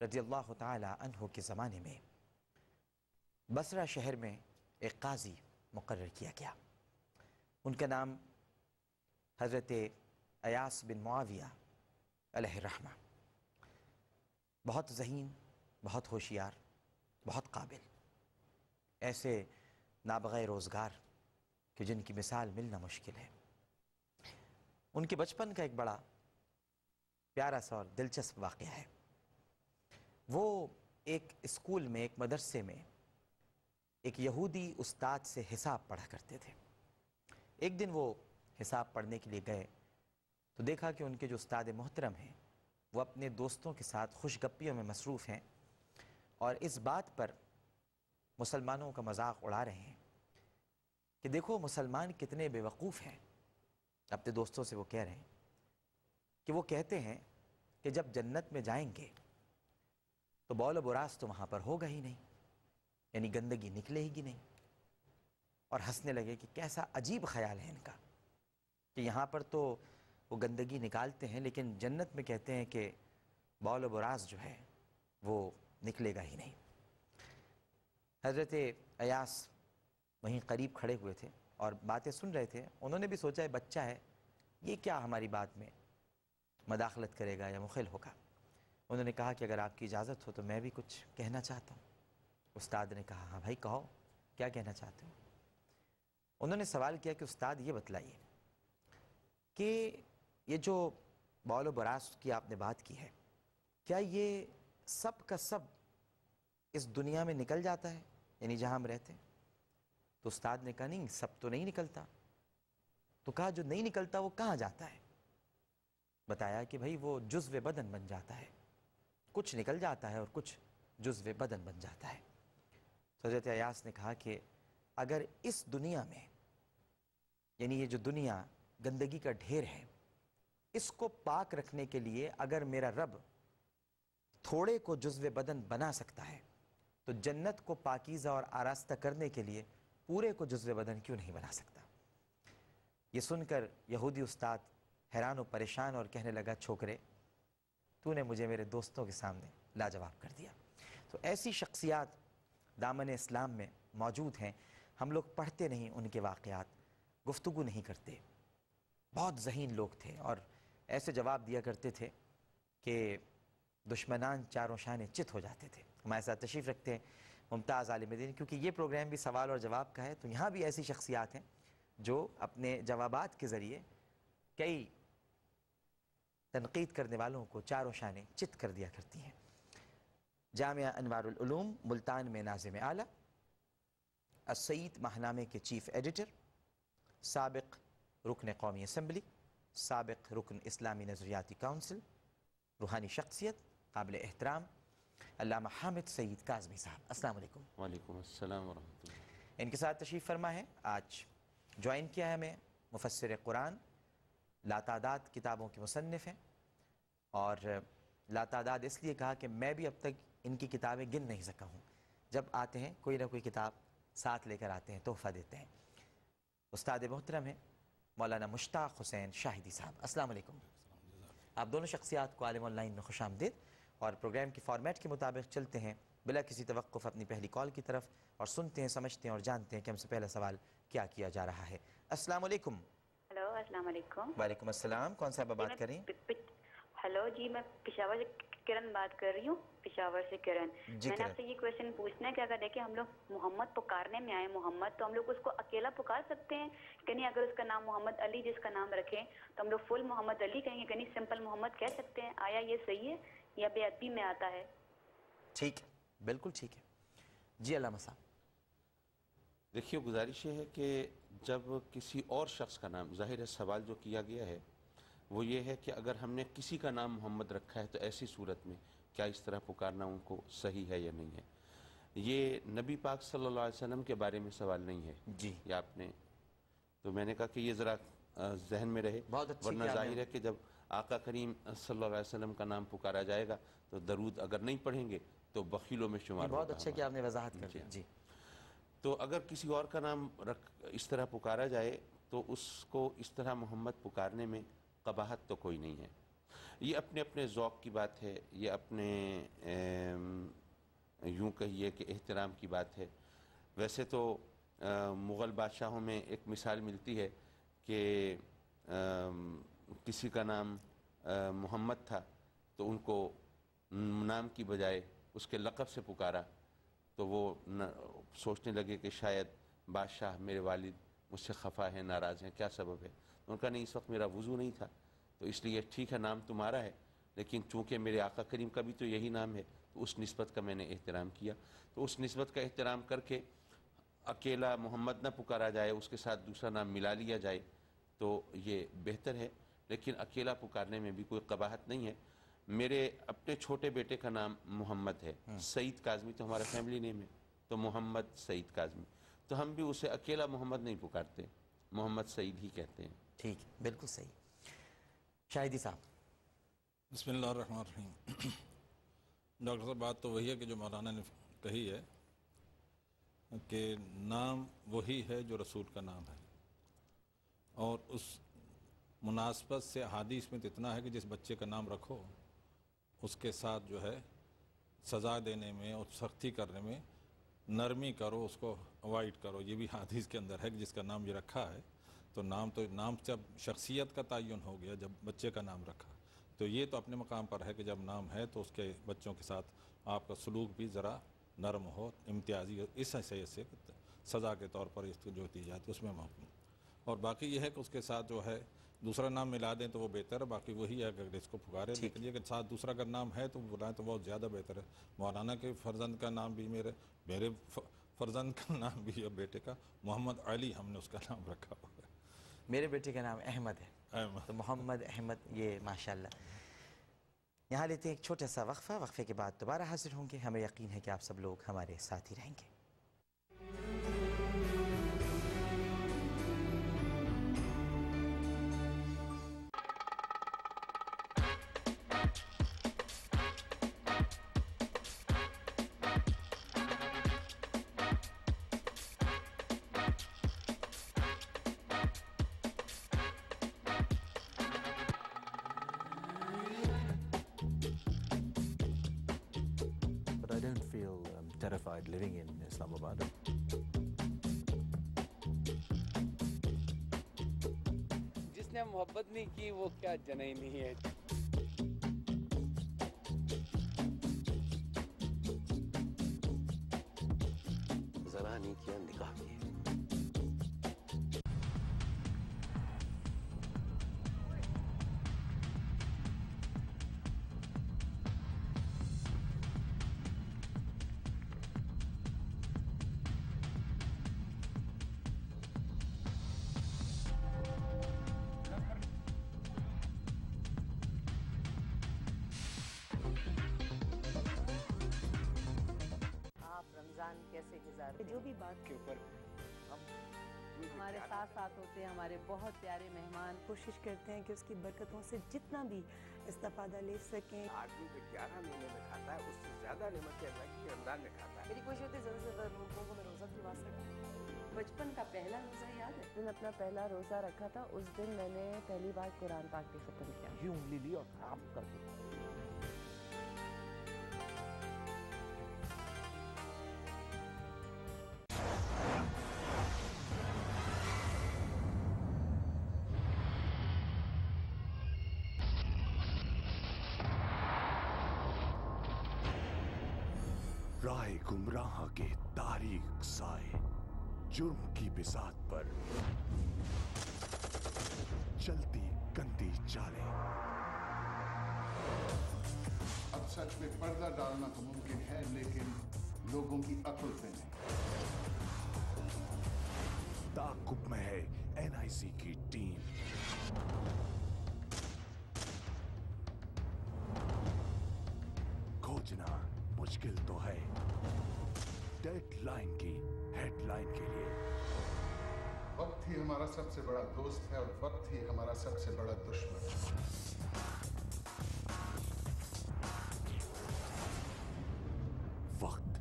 رضی اللہ تعالی عنہ کے زمانے میں بصرہ شہر میں ایک قاضی مقرر کیا گیا۔ ان کا نام حضرت ایاس بن معاویہ علیہ الرحمہ۔ بہت ذہین، بہت ہوشیار، بہت قابل، ایسے نابغہ روزگار کہ جن کی مثال ملنا مشکل ہے۔ ان کے بچپن کا ایک بڑا پیارا سا اور دلچسپ واقعہ ہے۔ وہ ایک اسکول میں، ایک مدرسے میں ایک یہودی استاد سے حساب پڑھا کرتے تھے۔ ایک دن وہ حساب پڑھنے کے لیے گئے تو دیکھا کہ ان کے جو استاد محترم ہیں وہ اپنے دوستوں کے ساتھ خوش گپیوں میں مصروف ہیں اور اس بات پر مسلمانوں کا مذاق اڑا رہے ہیں کہ دیکھو مسلمان کتنے بے وقوف ہیں۔ اپنے دوستوں سے وہ کہہ رہے ہیں کہ وہ کہتے ہیں کہ جب جنت میں جائیں گے تو بول و براس تو وہاں پر ہوگا ہی نہیں، یعنی گندگی نکلے ہی نہیں۔ اور ہنسنے لگے کہ کیسا عجیب خیال ہے ان کا کہ یہاں پر تو وہ گندگی نکالتے ہیں لیکن جنت میں کہتے ہیں کہ بول و براس جو ہے وہ نکلے گا ہی نہیں۔ حضرت ایاس وہیں قریب کھڑے ہوئے تھے اور باتیں سن رہے تھے۔ انہوں نے بھی سوچا ہے بچہ ہے، یہ کیا ہماری بات میں مداخلت کرے گا یا مخل ہوگا۔ انہوں نے کہا کہ اگر آپ کی اجازت ہو تو میں بھی کچھ کہنا چاہتا ہوں۔ استاد نے کہا ہاں بھائی کہو، کیا کہنا چاہتے ہو؟ انہوں نے سوال کیا کہ استاد یہ بتلائیے کہ یہ جو بول و براس کی آپ نے بات کی ہے، کیا یہ سب کا سب اس دنیا میں نکل جاتا ہے، یعنی جہاں ہم رہتے ہیں؟ تو استاد نے کہا نہیں، سب تو نہیں نکلتا۔ تو کہا جو نہیں نکلتا وہ کہاں جاتا ہے؟ بتایا کہ بھائی وہ جزو بدن بن جاتا ہے، کچھ نکل جاتا ہے اور کچھ جزو بدن بن جاتا ہے۔ تو حضرت ایاس نے کہا کہ اگر اس دنیا میں، یعنی یہ جو دنیا گندگی کا ڈھیر ہے، اس کو پاک رکھنے کے لیے اگر میرا رب تھوڑے کو جزو بدن بنا سکتا ہے تو جنت کو پاکیزہ اور آراستہ کرنے کے لیے پورے کو جزو بدن کیوں نہیں بنا سکتا؟ یہ سن کر یہودی استاد حیران و پریشان اور کہنے لگا چھوکرے، تو نے مجھے میرے دوستوں کے سامنے لاجواب کر دیا۔ تو ایسی شخصیات دامن اسلام میں موجود ہیں، ہم لوگ پڑھتے نہیں ان کے واقعات، گفتگو نہیں کرتے۔ بہت ذہین لوگ تھے اور ایسے جواب دیا کرتے تھے کہ دشمنان چاروں شانے چت ہو جاتے تھے۔ ہمارے ساتھ تشریف رکھتے ہیں ممتاز عالم دین، کیونکہ یہ پروگرام بھی سوال اور جواب کا ہے تو یہاں بھی ایسی شخصیات ہیں جو اپنے جوابات کے ذریعے کئی تنقید کرنے والوں کو چاروں شانے چت کر دیا کرتی ہیں۔ جامعہ انوار العلوم ملتان میں ناظم اعلیٰ، السعید ماہنامے کے چیف ایڈیٹر، سابق رکن قومی اسمبلی، سابق رکن اسلامی نظریاتی کونسل، روحانی شخصیت، قابل احترام علامہ حامد سعید کاظمی صاحب، السلام علیکم۔ وعلیکم السلام ورحمۃ اللہ۔ ان کے ساتھ تشریف فرما ہے، آج جوائن کیا ہے ہمیں مفسر قرآن، لاتعداد کتابوں کے مصنف ہیں، اور لاتعداد اس لیے کہا کہ میں بھی اب تک ان کی کتابیں گن نہیں سکا ہوں۔ جب آتے ہیں کوئی نہ کوئی کتاب ساتھ لے کر آتے ہیں، تحفہ دیتے ہیں۔ استاد محترم ہیں مولانا مشتاق حسین شاہدی صاحب، السلام علیکم۔ آپ دونوں شخصیات کو عالم آن لائن میں خوش آمدید، اور پروگرام کی فارمیٹ کے مطابق چلتے ہیں بلا کسی توقف اپنی پہلی کال کی طرف اور سنتے ہیں، سمجھتے ہیں اور جانتے ہیں کہ ہم سے پہلا سوال کیا کیا جا رہا ہے۔ السلام علیکم۔ ہلو، السلام علیکم۔ وعلیکم السلام، کون صاحب بات کریں؟ ہلو جی، میں پشاور سے کرن بات کر رہی ہوں، پشاور سے کرن۔ جی میں نے کرن، آپ سے یہ کویشچن پوچھنا ہے کہ اگر دیکھیں ہم لوگ محمد پکارنے میں آئے محمد، تو ہم لوگ اس کو اکیلا پکار سکتے ہیں کہ نہیں؟ اگر اس کا نام محمد علی جس کا نام رکھیں تو ہم لوگ فل محمد علی کہیں گے کہ نہیں سمپل محمد کہہ سکتے ہیں؟ آیا یہ صحیح ہے یا بے ادبی میں آتا ہے؟ ٹھیک ہے، بالکل ٹھیک ہے جی علامہ صاحب۔ دیکھیے گزارش یہ ہے کہ جب کسی اور شخص کا نام، ظاہر ہے سوال جو کیا گیا ہے وہ یہ ہے کہ اگر ہم نے کسی کا نام محمد رکھا ہے تو ایسی صورت میں کیا اس طرح پکارنا ان کو صحیح ہے یا نہیں ہے؟ یہ نبی پاک صلی اللہ علیہ وسلم کے بارے میں سوال نہیں ہے جی، یہ آپ نے، تو میں نے کہا کہ یہ ذرا ذہن میں رہے، بہت اچھی ورنہ کیا ظاہر ہے کہ جب آقا کریم صلی اللہ علیہ وسلم کا نام پکارا جائے گا تو درود اگر نہیں پڑھیں گے تو بخیلوں میں شمار ہوگا۔ بہت اچھا کہ آپ نے وضاحت کر دیا۔ جی، تو اگر کسی اور کا نام اس طرح پکارا جائے تو اس کو اس طرح محمد پکارنے میں قباحت تو کوئی نہیں ہے۔ یہ اپنے اپنے ذوق کی بات ہے، یہ اپنے یوں کہیے کہ احترام کی بات ہے۔ ویسے تو مغل بادشاہوں میں ایک مثال ملتی ہے کہ کسی کا نام محمد تھا تو ان کو نام کی بجائے اس کے لقب سے پکارا، تو وہ سوچنے لگے کہ شاید بادشاہ میرے والد مجھ سے خفا ہیں، ناراض ہیں، کیا سبب ہے؟ ان کا نہیں، اس وقت میرا وضو نہیں تھا، تو اس لیے ٹھیک ہے نام تمہارا ہے، لیکن چونکہ میرے آقا کریم کا بھی تو یہی نام ہے، تو اس نسبت کا میں نے احترام کیا۔ تو اس نسبت کا احترام کر کے اکیلا محمد نہ پکارا جائے، اس کے ساتھ دوسرا نام ملا لیا جائے تو یہ بہتر ہے، لیکن اکیلا پکارنے میں بھی کوئی قباحت نہیں ہے۔ میرے اپنے چھوٹے بیٹے کا نام محمد ہے، سعید کاظمی تو ہمارا فیملی نیم ہے، تو محمد سعید کاظمی، تو ہم بھی اسے اکیلا محمد نہیں پکارتے، محمد سعید ہی کہتے ہیں۔ ٹھیک، بالکل صحیح۔ شاہدی صاحب۔ بسم اللہ الرحمن الرحیم۔ ڈاکٹر صاحب بات تو وہی ہے کہ جو مولانا نے کہی ہے کہ نام وہی ہے جو رسول کا نام ہے، اور اس مناسبت سے احادیث میں تو اتنا ہے کہ جس بچے کا نام رکھو اس کے ساتھ جو ہے سزا دینے میں اور سختی کرنے میں نرمی کرو، اس کو اوائڈ کرو، یہ بھی حدیث کے اندر ہے کہ جس کا نام یہ رکھا ہے تو نام جب شخصیت کا تعین ہو گیا، جب بچے کا نام رکھا تو یہ تو اپنے مقام پر ہے کہ جب نام ہے تو اس کے بچوں کے ساتھ آپ کا سلوک بھی ذرا نرم ہو، امتیازی ہو، اس حیثیت سے سزا کے طور پر اس کو جو دی جاتی ہے اس میں محکوم۔ اور باقی یہ ہے کہ اس کے ساتھ جو ہے دوسرا نام ملا دیں تو وہ بہتر ہے، باقی وہی ہے اگر اس کو پکارے، لیکن یہ کہ ساتھ دوسرا اگر نام ہے تو بلائیں تو بہت زیادہ بہتر ہے۔ مولانا کے فرزند کا نام بھی میرے فرزند کا نام بھی ہے، بیٹے کا محمد علی ہم نے اس کا نام رکھا ہوا ہے۔ میرے بیٹے کا نام احمد ہے، تو محمد احمد، یہ ماشاءاللہ۔ یہاں لیتے ہیں ایک چھوٹا سا وقفہ، وقفے کے بعد دوبارہ حاضر ہوں گے۔ ہمیں یقین ہے کہ آپ سب لوگ ہمارے ساتھ ہی رہیں گے۔ But I don't feel terrified living in Islamabad. جس نے محبت نہیں کی وہ کیا جنئی نہیں ہے۔ ذرا نہیں کیا نکاح کی۔ کیسے گزارتے، جو بھی بات کے اوپر ہمارے ساتھ ہوتے ہیں، ہمارے بہت پیارے مہمان، کوشش کرتے ہیں کہ اس کی برکتوں سے جتنا بھی استفادہ لے سکیں۔ آدمی جو 11 مہینے میں کھاتا ہے اس سے زیادہ نعمت اللہ کی رمضان میں کھاتا ہے۔ میری کوشش ہوتی ہے زیادہ سے زیادہ لوگوں کو میں روزہ دلوا سکوں۔ بچپن کا پہلا روزہ یاد ہے؟ میں اپنا پہلا روزہ رکھا تھا، اس دن میں نے پہلی بار قرآن پاک بھی ختم کیا۔ یہ انگلی لی اور خراب کر دی۔ راہ گمراہ کے تاریک سائے، جرم کی بساط پر چلتی گندی چالیں۔ اب سچ پہ پردہ ڈالنا تو ممکن ہے لیکن لوگوں کی عقل پہ نہیں۔ تعاقب میں ہے NIC کی ٹیم۔ کھوجنا مشکل تو ہے، ڈیڈ لائن کی ہیڈ لائن کے لیے۔ وقت ہی ہمارا سب سے بڑا دوست ہے اور وقت ہی ہمارا سب سے بڑا دشمن۔ وقت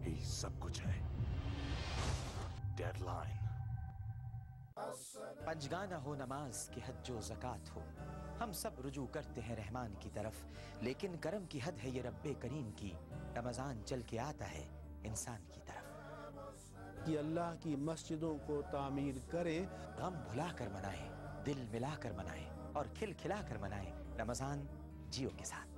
ہی سب کچھ ہے، ڈیڈ لائن۔ پنجگانہ ہو نماز کہ حج و زکوٰۃ ہو، ہم سب رجوع کرتے ہیں رحمان کی طرف، لیکن کرم کی حد ہے یہ رب کریم کی، رمضان چل کے آتا ہے انسان کی طرف۔ کہ اللہ کی مسجدوں کو تعمیر کریں، غم بھلا کر منائیں، دل ملا کر منائیں اور کھل کھلا کر منائیں رمضان جیو کے ساتھ۔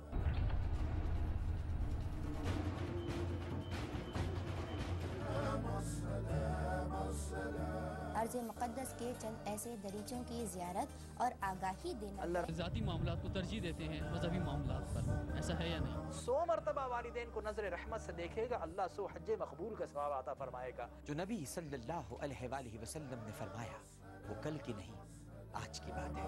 ارض مقدس کے چند ایسے دریچوں کی زیارت اور آگاہی دینا۔ ذاتی معاملات کو ترجیح دیتے ہیں مذہبی معاملات پر، ایسا ہے یا نہیں؟ 100 مرتبہ والدین کو نظر رحمت سے دیکھے گا، اللہ سو حج مقبول کا ثواب عطا فرمائے گا۔ جو نبی صلی اللہ علیہ وآلہ وسلم نے فرمایا وہ کل کی نہیں آج کی بات ہے۔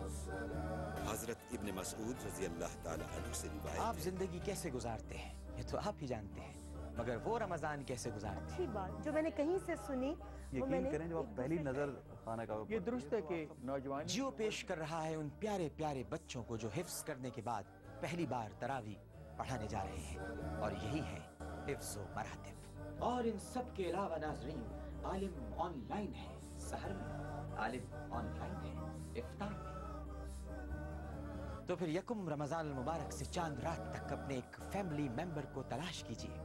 حضرت ابن مسعود رضی اللہ تعالی عنہ سے روایت ہے، آپ زندگی کیسے گزارتے ہیں یہ تو آپ ہی جانتے ہیں، مگر وہ رمضان کیسے گزارتے ہیں؟ اچھی بات جو میں نے کہیں سے سنی، یقین کریں جب آپ پہلی نظر خانہ کعبہ یہ درست ہے کہ نوجوان جیو پیش کر رہا ہے ان پیارے پیارے بچوں کو جو حفظ کرنے کے بعد پہلی بار تراویح پڑھانے جا رہے ہیں، اور یہی ہے حفظ و مراتب۔ اور ان سب کے علاوہ ناظرین، عالم آن لائن ہے سحر میں، عالم آن لائن ہے افطار میں۔ تو پھر یکم رمضان المبارک سے چاند رات تک اپنے ایک فیملی ممبر کو تلاش کیجیے،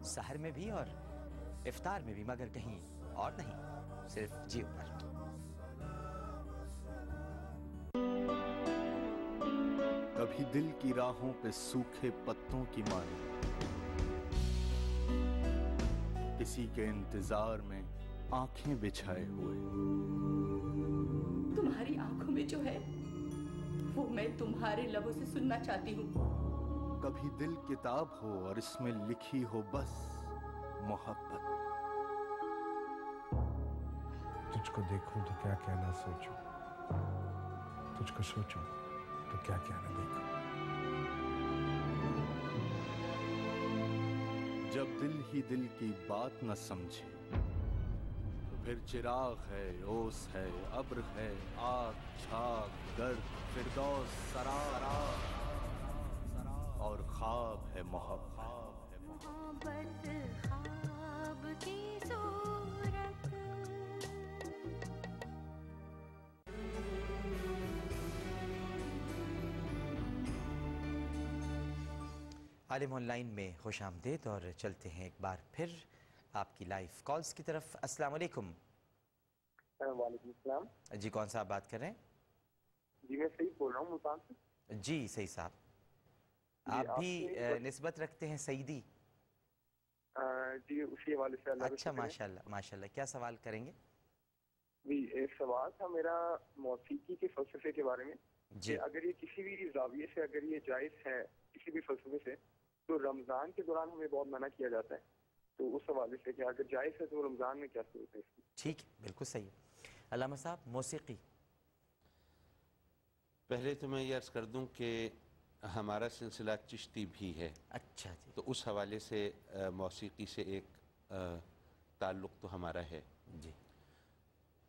سحر میں بھی اور افطار میں بھی، مگر کہیں اور نہیں، صرف جیو پر۔ کبھی دل کی راہوں پہ سوکھے پتوں کی مانی، کسی کے انتظار میں آنکھیں بچھائے ہوئے۔ تمہاری آنکھوں میں جو ہے وہ میں تمہارے لبوں سے سننا چاہتی ہوں۔ کبھی دل کتاب ہو اور اس میں لکھی ہو بس محبت۔ تجھ کو دیکھوں تو کیا کیا نہ سوچوں، تجھ کو سوچوں تو کیا کیا نہ دیکھوں۔ جب دل ہی دل کی بات نہ سمجھے تو پھر چراغ ہے، اوس ہے، ابر ہے، آگ، جھاگ، گرد، فردوس، سرار اور خواب ہے محبت۔ محبت خواب کی صورت۔ عالم آن لائن میں خوش آمدید، اور چلتے ہیں ایک بار پھر آپ کی لائیو کالز کی طرف۔ السلام علیکم۔ وعلیکم السلام۔ جی کون صاحب بات کر رہے ہیں؟ جی میں سعید بول رہا ہوں ملتان سے۔ جی سعید صاحب، آپ بھی نسبت رکھتے ہیں سعیدی؟ جی اسی حوالے سے۔ اچھا ماشاءاللہ ماشاءاللہ، کیا سوال کریں گے؟ جی ایک سوال تھا میرا موسیقی کے فلسفے کے بارے میں، جی اگر یہ کسی بھی زاویے سے اگر یہ جائز ہے کسی بھی فلسفے سے، تو رمضان کے دوران ہمیں بہت منع کیا جاتا ہے، تو اس حوالے سے کہ اگر جائز ہے تو رمضان میں کیا صورت ہے اس کی؟ ٹھیک ہے، بالکل صحیح۔ علامہ صاحب موسیقی؟ پہلے تو میں یہ عرض کر دوں کہ ہمارا سلسلہ چشتی بھی ہے، اچھا جی، تو اس حوالے سے موسیقی سے ایک تعلق تو ہمارا ہے جی۔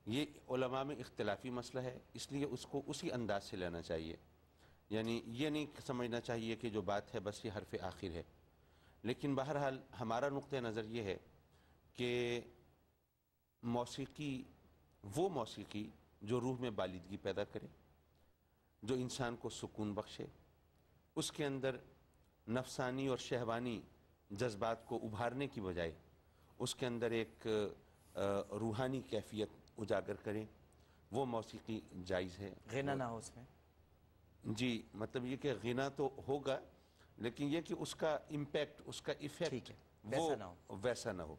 یہ علماء میں اختلافی مسئلہ ہے، اس لیے اس کو اسی انداز سے لینا چاہیے، یعنی یہ نہیں سمجھنا چاہیے کہ جو بات ہے بس یہ حرف آخر ہے، لیکن بہرحال ہمارا نقطہ نظر یہ ہے کہ موسیقی وہ موسیقی جو روح میں بالندگی پیدا کرے، جو انسان کو سکون بخشے، اس کے اندر نفسانی اور شہوانی جذبات کو ابھارنے کی بجائے اس کے اندر ایک روحانی کیفیت اجاگر کریں، وہ موسیقی جائز ہے۔ غنا نہ ہو اس میں؟ جی مطلب یہ کہ غنا تو ہوگا، لیکن یہ کہ اس کا امپیکٹ، اس کا ایفیکٹ وہ ویسا نہ ہو۔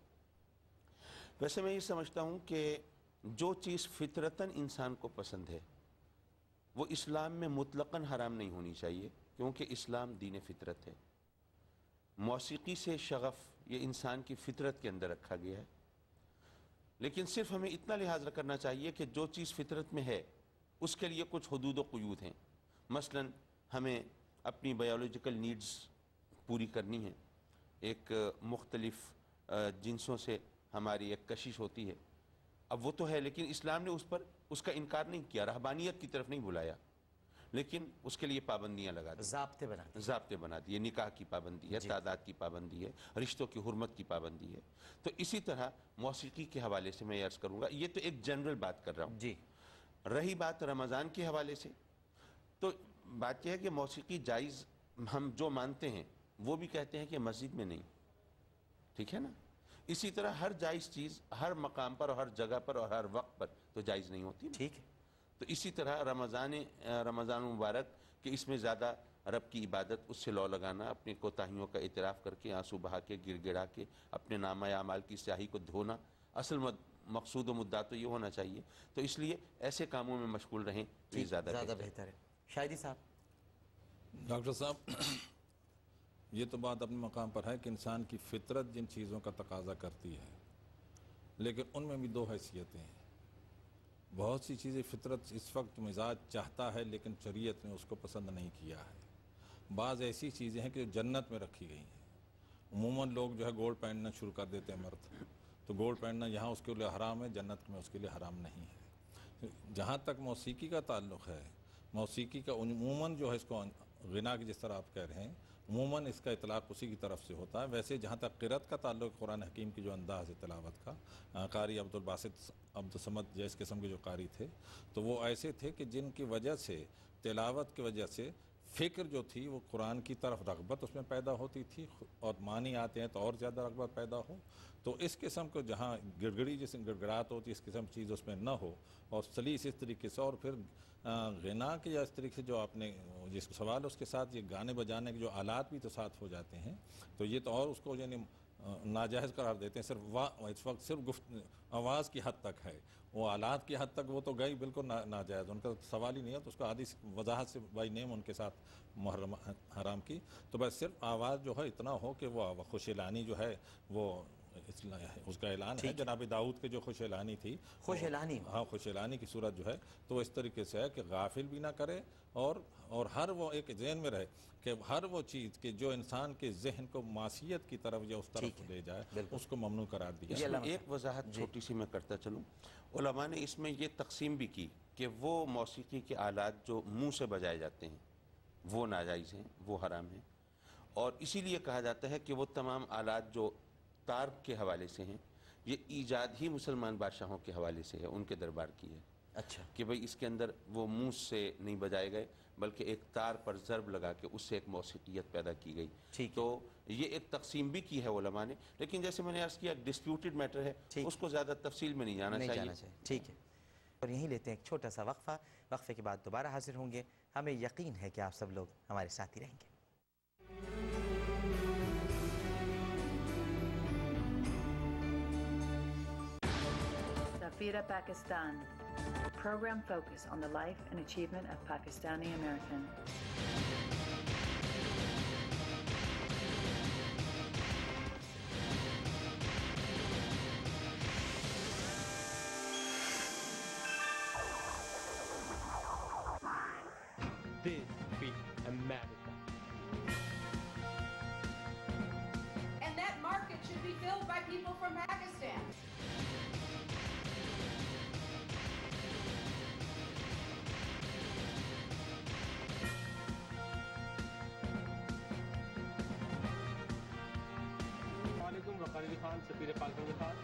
ویسے میں یہ سمجھتا ہوں کہ جو چیز فطرتاً انسان کو پسند ہے وہ اسلام میں مطلقاً حرام نہیں ہونی چاہیے، کیونکہ اسلام دین فطرت ہے۔ موسیقی سے شغف یہ انسان کی فطرت کے اندر رکھا گیا ہے، لیکن صرف ہمیں اتنا لحاظ کرنا چاہیے کہ جو چیز فطرت میں ہے اس کے لیے کچھ حدود و قیود ہیں۔ مثلا ہمیں اپنی بایولوجیکل نیڈز پوری کرنی ہے، ایک مختلف جنسوں سے ہماری ایک کشش ہوتی ہے، اب وہ تو ہے، لیکن اسلام نے اس کا انکار نہیں کیا، رہبانیت کی طرف نہیں بلایا، لیکن اس کے لیے پابندیاں لگا دی، ضابطے بنا دیے، نکاح کی پابندی ہے، تعداد کی پابندی ہے، رشتوں کی حرمت کی پابندی ہے۔ تو اسی طرح موسیقی کے حوالے سے میں عرض کروں گا، یہ تو ایک جنرل بات کر رہا ہوں۔ جی رہی بات رمضان کے حوالے سے، تو بات یہ ہے کہ موسیقی جائز ہم جو مانتے ہیں وہ بھی کہتے ہیں کہ مسجد میں نہیں، ٹھیک ہے نا. اسی طرح ہر جائز چیز ہر مقام پر اور ہر جگہ پر اور ہر وقت پر تو جائز نہیں ہوتی. ٹھیک ہے. تو اسی طرح رمضان مبارک کہ اس میں زیادہ رب کی عبادت، اس سے لو لگانا، اپنی کوتاہیوں کا اعتراف کر کے آنسو بہا کے گڑ گڑا کے اپنے نامہ اعمال کی سیاہی کو دھونا، اصل مقصود و مدعا تو یہ ہونا چاہیے. تو اس لیے ایسے کاموں میں مشغول رہیں تو یہ زیادہ بہتر ہے. شاہدی صاحب. ڈاکٹر صاحب، یہ تو بات اپنے مقام پر ہے کہ انسان کی فطرت جن چیزوں کا تقاضا کرتی ہے، لیکن ان میں بھی دو حیثیتیں ہیں. بہت سی چیزیں فطرت اس وقت مزاج چاہتا ہے لیکن شریعت نے اس کو پسند نہیں کیا ہے. بعض ایسی چیزیں ہیں کہ جو جنت میں رکھی گئی ہیں. عموماً لوگ جو ہے گولڈ پہننا شروع کر دیتے ہیں مرد، تو گولڈ پہننا یہاں اس کے لیے حرام ہے، جنت میں اس کے لیے حرام نہیں ہے. جہاں تک موسیقی کا تعلق ہے، موسیقی کا عموماً جو ہے اس کو غنا کی جس طرح آپ کہہ رہے ہیں، عموماً اس کا اطلاق اسی کی طرف سے ہوتا ہے. ویسے جہاں تک قرأت کا تعلق قرآن حکیم کی جو انداز ہے تلاوت کا، قاری عبدالباسط عبدالصمد جیس قسم کے جو قاری تھے، تو وہ ایسے تھے کہ جن کی وجہ سے تلاوت کی وجہ سے فکر جو تھی وہ قرآن کی طرف رغبت اس میں پیدا ہوتی تھی، اور معنی آتے ہیں تو اور زیادہ رغبت پیدا ہو. تو اس قسم کو جہاں گڑگڑی جیسے گڑگڑات ہوتی ہے، اس قسم چیز اس میں نہ ہو، اور سلیس اس طریقے سے، اور پھر غنا کے یا اس طریقے سے جو آپ نے جس کو سوال اس کے ساتھ یہ گانے بجانے کے جو آلات بھی تو ساتھ ہو جاتے ہیں، تو یہ تو اور اس کو یعنی ناجائز قرار دیتے ہیں. صرف اس وقت صرف آواز کی حد تک ہے، وہ آلات کی حد تک وہ تو گئی بالکل ناجائز، ان کا سوال ہی نہیں ہے. تو اس کو آدھی وضاحت سے بائی نیم ان کے ساتھ محرم حرام کی. تو بس صرف آواز جو ہے اتنا ہو کہ وہ خوش اعلانی جو ہے وہ اس کا اعلان ہے. جناب داؤد کے جو خوش اعلانی تھی، خوش اعلانی، ہاں خوش اعلانی کی صورت جو ہے تو وہ اس طریقے سے ہے کہ غافل بھی نہ کرے، اور ہر وہ ایک ذہن میں رہے کہ ہر وہ چیز کہ جو انسان کے ذہن کو معصیت کی طرف یا اس طرف لے جائے اس کو ممنوع قرار دیا. اس میں ایک وضاحت چھوٹی سی میں کرتا چلوں. علماء نے اس میں یہ تقسیم بھی کی کہ وہ موسیقی کے آلات جو منہ سے بجائے جاتے ہیں وہ ناجائز ہیں، وہ حرام ہیں. اور اسی لیے کہا جاتا ہے کہ وہ تمام آلات جو تار کے حوالے سے ہیں، یہ ایجاد ہی مسلمان بادشاہوں کے حوالے سے ہے، ان کے دربار کی ہے. اچھا. کہ بھئی اس کے اندر وہ منہ سے نہیں بجائے گئے بلکہ ایک تار پر ضرب لگا کے اس سے ایک موسیقیت پیدا کی گئی. تو یہ ایک تقسیم بھی کی ہے علماء نے، لیکن جیسے میں نے عرض کیا ڈسپیوٹڈ میٹر ہے، اس کو زیادہ تفصیل میں نہیں جانا چاہیے. ٹھیک ہے. اور یہیں لیتے ہیں ایک چھوٹا سا وقفہ. وقفے کے بعد دوبارہ حاضر ہوں گے. ہمیں یقین ہے کہ آپ سب لوگ ہمارے ساتھ ہی رہیں گے. Safira Pakistan, program focused on the life and achievement of Pakistani Americans. This be America. And that market should be filled by people from Pakistan. وقار علی خان، سفیر پاکستان کے ساتھ.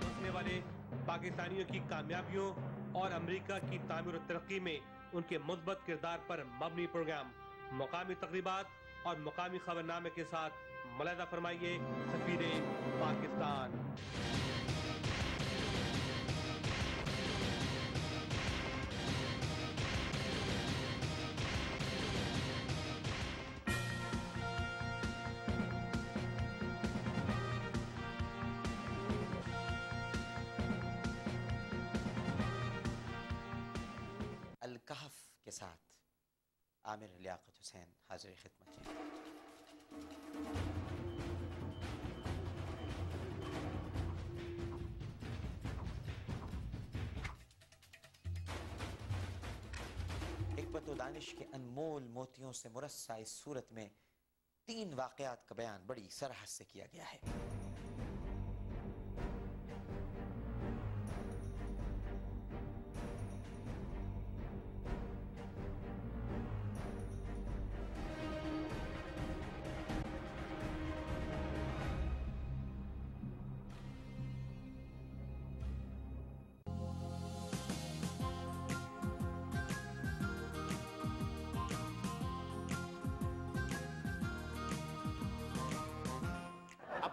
بسنے والے پاکستانیوں کی کامیابیوں اور امریکہ کی تعمیر و ترقی میں ان کے مثبت کردار پر مبنی پروگرام، مقامی تقریبات اور مقامی خبرنامے کے ساتھ ملاحظہ فرمائیے سفیر پاکستان. الکہف کے ساتھ عامر لیاقت حسین حاضر خدمت ہیں. حکمت و دانش کے انمول موتیوں سے مرصع اس صورت میں 3 واقعات کا بیان بڑی صراحت سے کیا گیا ہے.